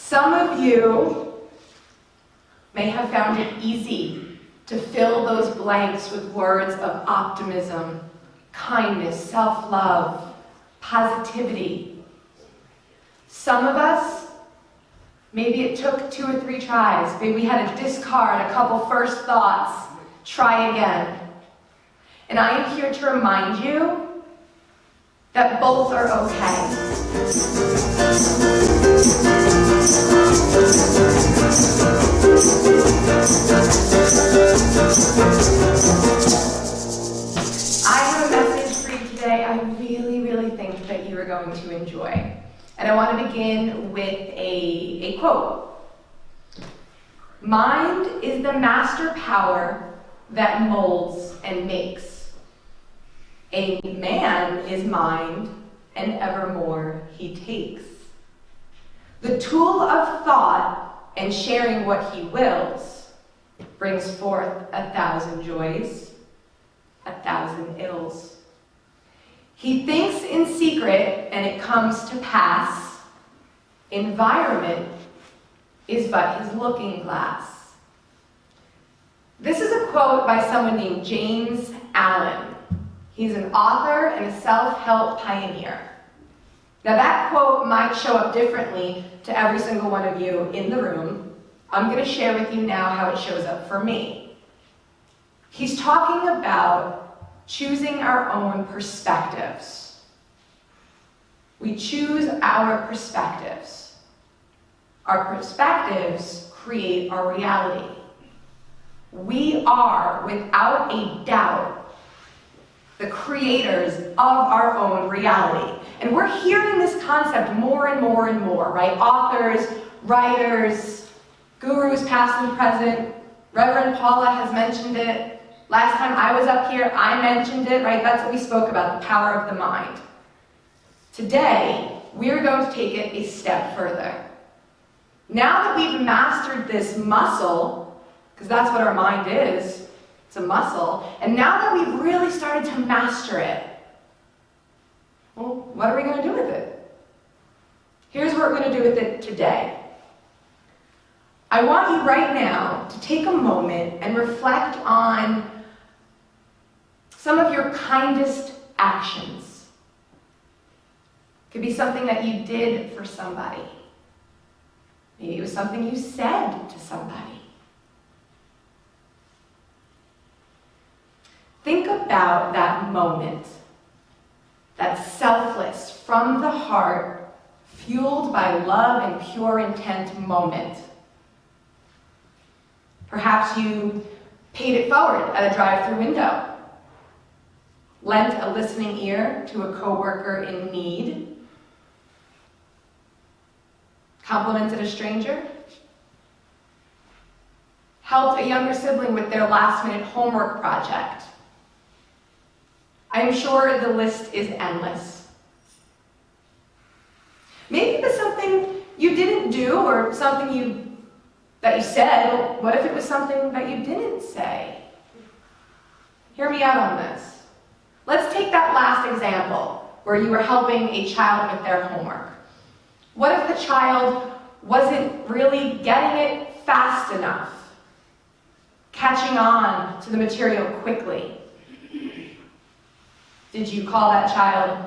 Some of you may have found it easy to fill those blanks with words of optimism, kindness, self-love, positivity. Some of us, maybe it took 2 or 3 tries. Maybe we had to discard a couple first thoughts, try again. And I am here to remind you that both are okay. I have a message for you today I really think that you are going to enjoy. And I want to begin with a quote. Mind is the master power that molds and makes. A man is mind, and evermore he takes. The tool of thought and sharing what he wills brings forth 1,000 joys, 1,000 ills. He thinks in secret, and it comes to pass. Environment is but his looking glass. This is a quote by someone named James Allen. He's an author and a self-help pioneer. Now that quote might show up differently to every single one of you in the room. I'm going to share with you now how it shows up for me. He's talking about choosing our own perspectives. We choose our perspectives. Our perspectives create our reality. We are, without a doubt, the creators of our own reality. And we're hearing this concept more and more and more, right? Authors, writers, gurus past and present. Reverend Paula has mentioned it. Last time I was up here, I mentioned it, right? That's what we spoke about, the power of the mind. Today, we're going to take it a step further. Now that we've mastered this muscle, because that's what our mind is, it's a muscle, and now that we've really started to master it, well, what are we going to do with it? Here's what we're going to do with it today. I want you right now to take a moment and reflect on some of your kindest actions. It could be something that you did for somebody. Maybe it was something you said to somebody. Think about that moment, that selfless, from the heart, fueled by love and pure intent moment. Perhaps you paid it forward at a drive-through window, lent a listening ear to a coworker in need, complimented a stranger, helped a younger sibling with their last-minute homework project. I'm sure the list is endless. Maybe it was something you didn't do or something that you said. What if it was something that you didn't say? Hear me out on this. Let's take that last example where you were helping a child with their homework. What if the child wasn't really getting it fast enough, catching on to the material quickly? Did you call that child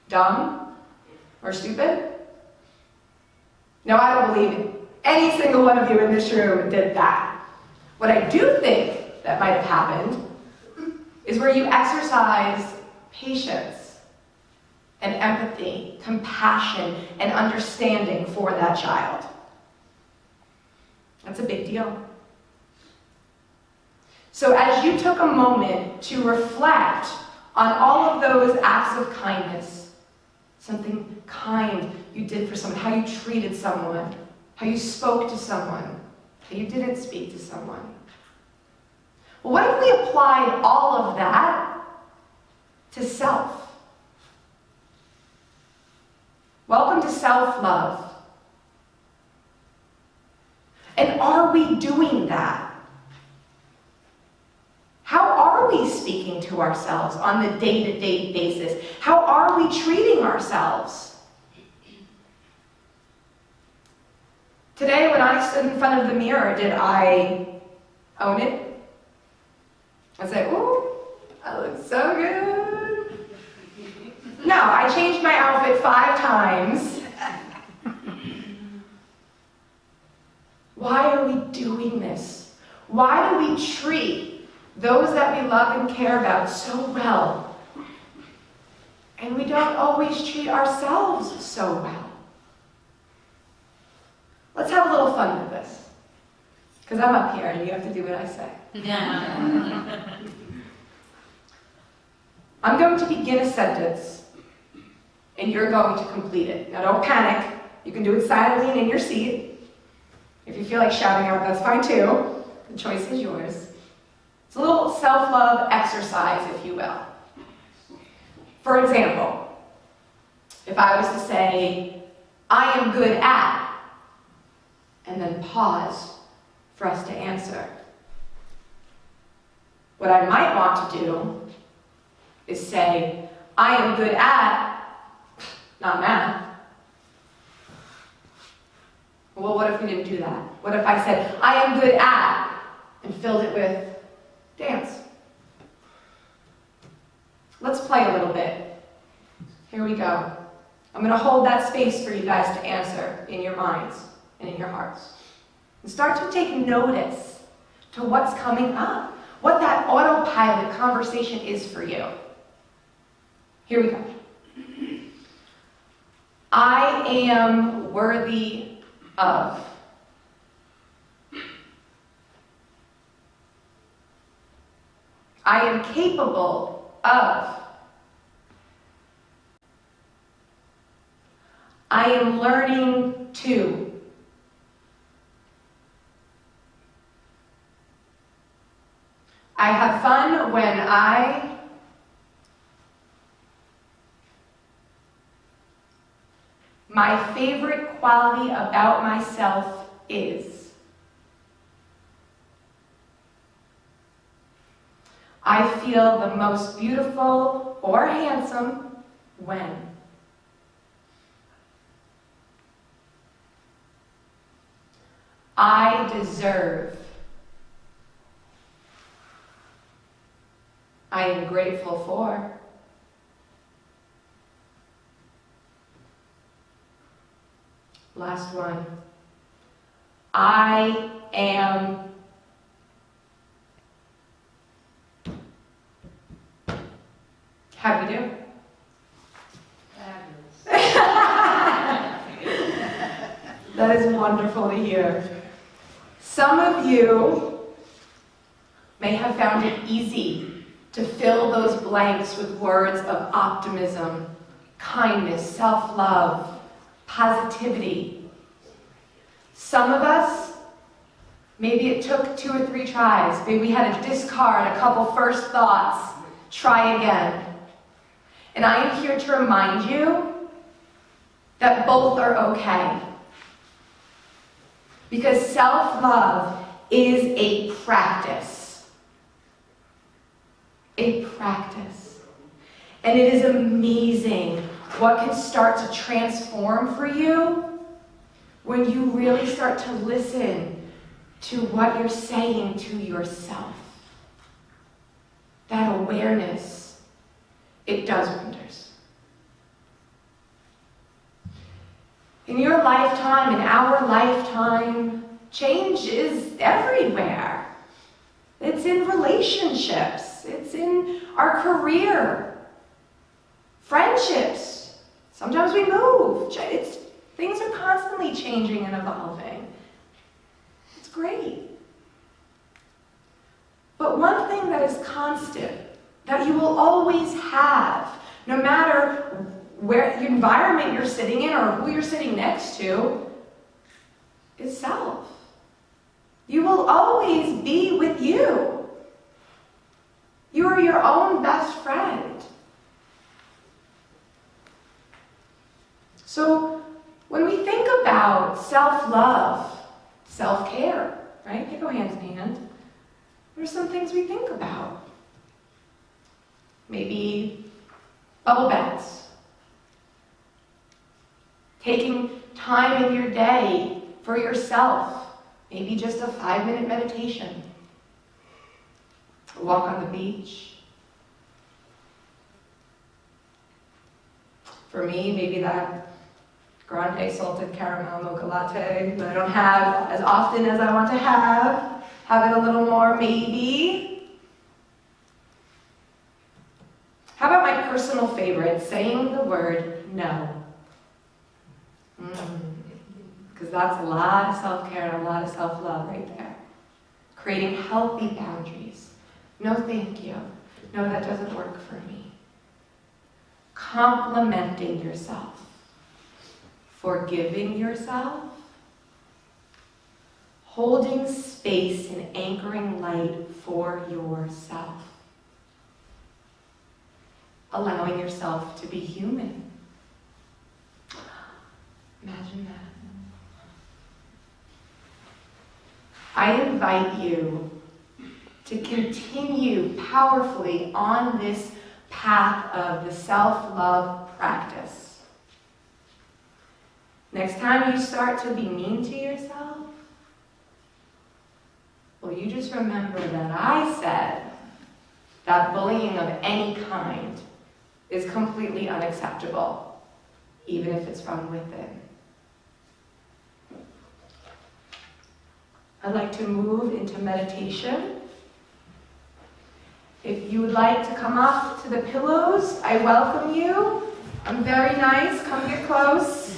dumb or stupid? No, I don't believe any single one of you in this room did that. What I do think that might have happened is where you exercise patience and empathy, compassion, and understanding for that child. That's a big deal. So as you took a moment to reflect on all of those acts of kindness, something kind you did for someone, how you treated someone, how you spoke to someone, how you didn't speak to someone. Well, what if we applied all of that to self? Welcome to self-love. And are we doing that? How are we speaking to ourselves on the day-to-day basis? How are we treating ourselves? Today, when I stood in front of the mirror, did I own it? I said, ooh, I look so good. No, I changed my outfit 5 times. Why are we doing this? Why do we treat those that we love and care about so well? And we don't always treat ourselves so well. Let's have a little fun with this. Because I'm up here and you have to do what I say. I'm going to begin a sentence and you're going to complete it. Now don't panic. You can do it silently and in your seat. If you feel like shouting out, that's fine too. The choice is yours. It's a little self-love exercise, if you will. For example, if I was to say, I am good at, and then pause for us to answer. What I might want to do is say, I am good at, not math. Well, what if we didn't do that? What if I said, I am good at, and filled it with dance? Let's play a little bit. Here we go. I'm going to hold that space for you guys to answer in your minds and in your hearts. And start to take notice to what's coming up, what that autopilot conversation is for you. Here we go. I am worthy of. I am capable of. I am learning to. I have fun when I. My favorite quality about myself is. I feel the most beautiful or handsome when. I deserve. I am grateful for. Last one. I am. How do you do? Fabulous. That is wonderful to hear. Some of you may have found it easy to fill those blanks with words of optimism, kindness, self-love, positivity. Some of us, maybe it took 2 or 3 tries. Maybe we had to discard a couple first thoughts, try again. And I am here to remind you that both are okay. Because self-love is a practice. A practice. And it is amazing what can start to transform for you when you really start to listen to what you're saying to yourself. That awareness, it does wonders. In your lifetime, in our lifetime, change is everywhere. It's in relationships. It's in our career. Friendships. Sometimes we move. Things are constantly changing and evolving. It's great. But one thing that is constant, that you will always have, no matter where the environment you're sitting in or who you're sitting next to, is self. You will always be with you. You are your own best friend. So when we think about self-love, self-care, right? They go hand in hand. There's some things we think about. Maybe bubble baths. Taking time in your day For yourself, maybe just a 5-minute meditation. A walk on the beach. For me, maybe that grande salted caramel mocha latte that I don't have as often as I want to have. Have it a little more, maybe. How about my personal favorite, saying the word no? Because that's a lot of self-care and a lot of self-love right there. Creating healthy boundaries. No, thank you. No, that doesn't work for me. Complimenting yourself. Forgiving yourself. Holding space and anchoring light for yourself. Allowing yourself to be human. Imagine that. I invite you to continue powerfully on this path of the self-love practice. Next time you start to be mean to yourself, well, you just remember that I said that bullying of any kind is completely unacceptable, even if it's from within. I'd like to move into meditation. If you would like to come up to the pillows, I welcome you. I'm very nice. Come get close.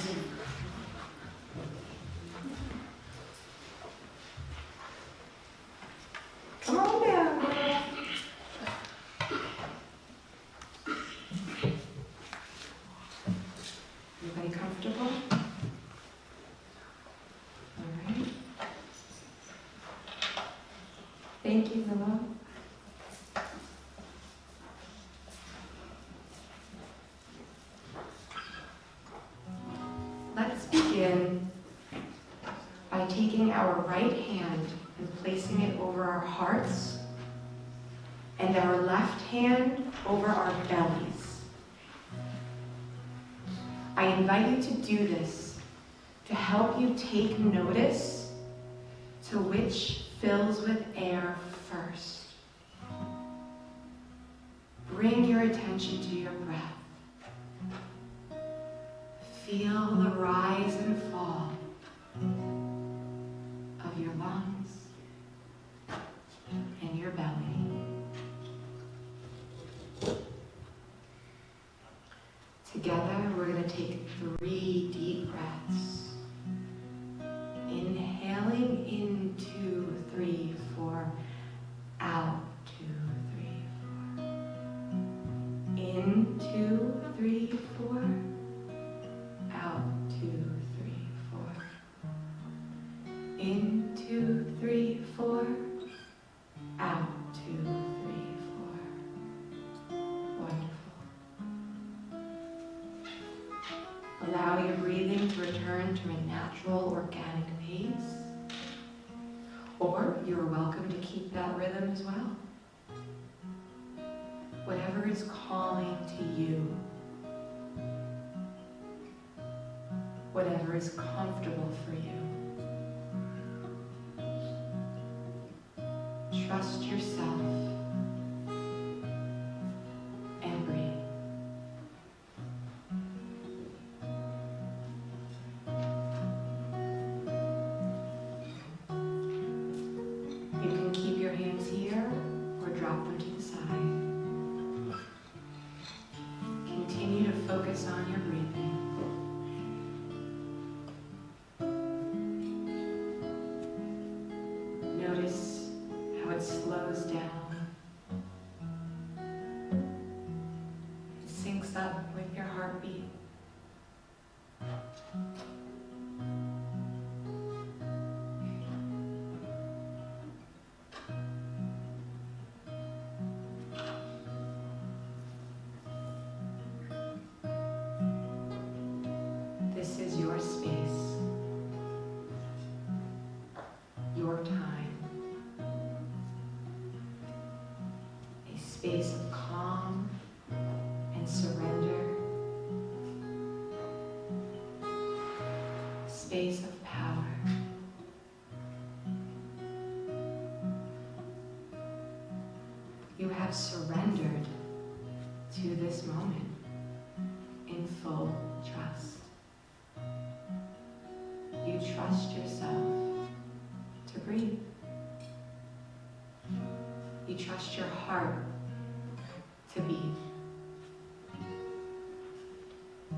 Come on down. Everybody comfortable? All right. Thank you, Willow. Let's begin by taking our right hand and placing it over our hearts and our left hand over our bellies. I invite you to do this to help you take notice to which fills with air first. Bring your attention to your breath. Feel the rise and fall of your lungs and your belly. Together, we're going to take 3 deep breaths. Inhaling in 2, 3, 4. Out 2, 3, 4. In 2, 3, 4. Out 2, 3, 4. In 2, 3, 4. Out 2, 3, 4. Wonderful. Allow your breathing to return to a natural, organic pace. Or you're welcome to keep that rhythm as well. Whatever is calling to you. Whatever is comfortable for you. Trust yourself and breathe. You can keep your hands here or drop them to the side. Continue to focus on your breathing. Notice how it slows down. It syncs up with your heartbeat. This is your space, your time, a space of calm and surrender, a space of power. have surrendered to this moment in full trust. You trust yourself to breathe. You trust your heart to beat.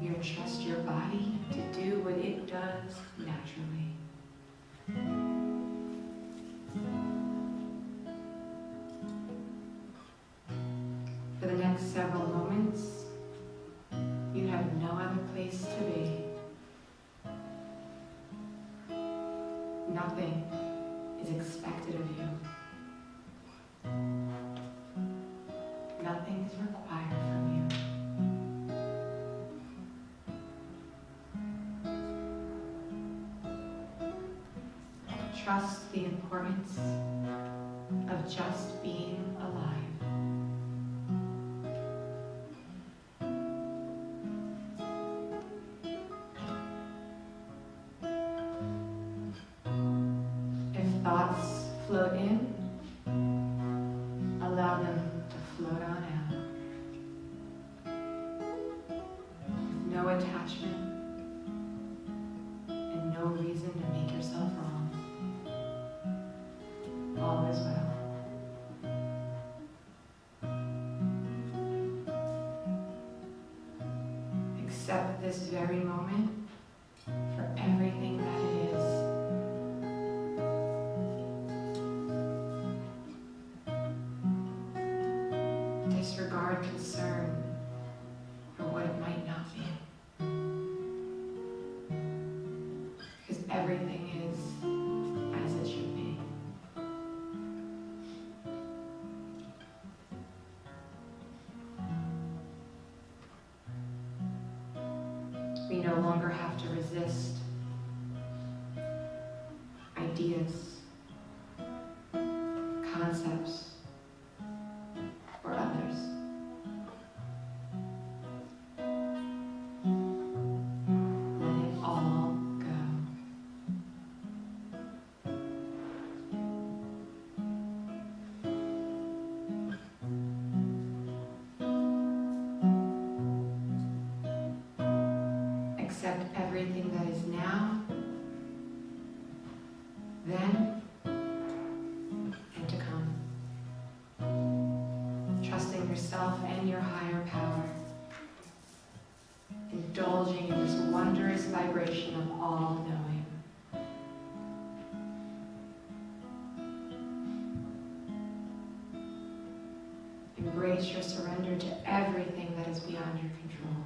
You trust your body to do what it does naturally. For the next several moments, you have no other place to be. Nothing is expected of you. Nothing is required from you. Trust the importance of just being alive. If thoughts float in, allow them to float on out. With no attachment and no reason to make yourself wrong. All is well. Accept this very moment for everything that it is. Disregard concern for what it might not be. Because everything is as it should be. We no longer have to resist ideas, concepts, or others. Let it all go. Accept everything that is now, then, and to come. Trusting yourself and your higher power. Indulging in this wondrous vibration of all knowing. Embrace your surrender to everything that is beyond your control.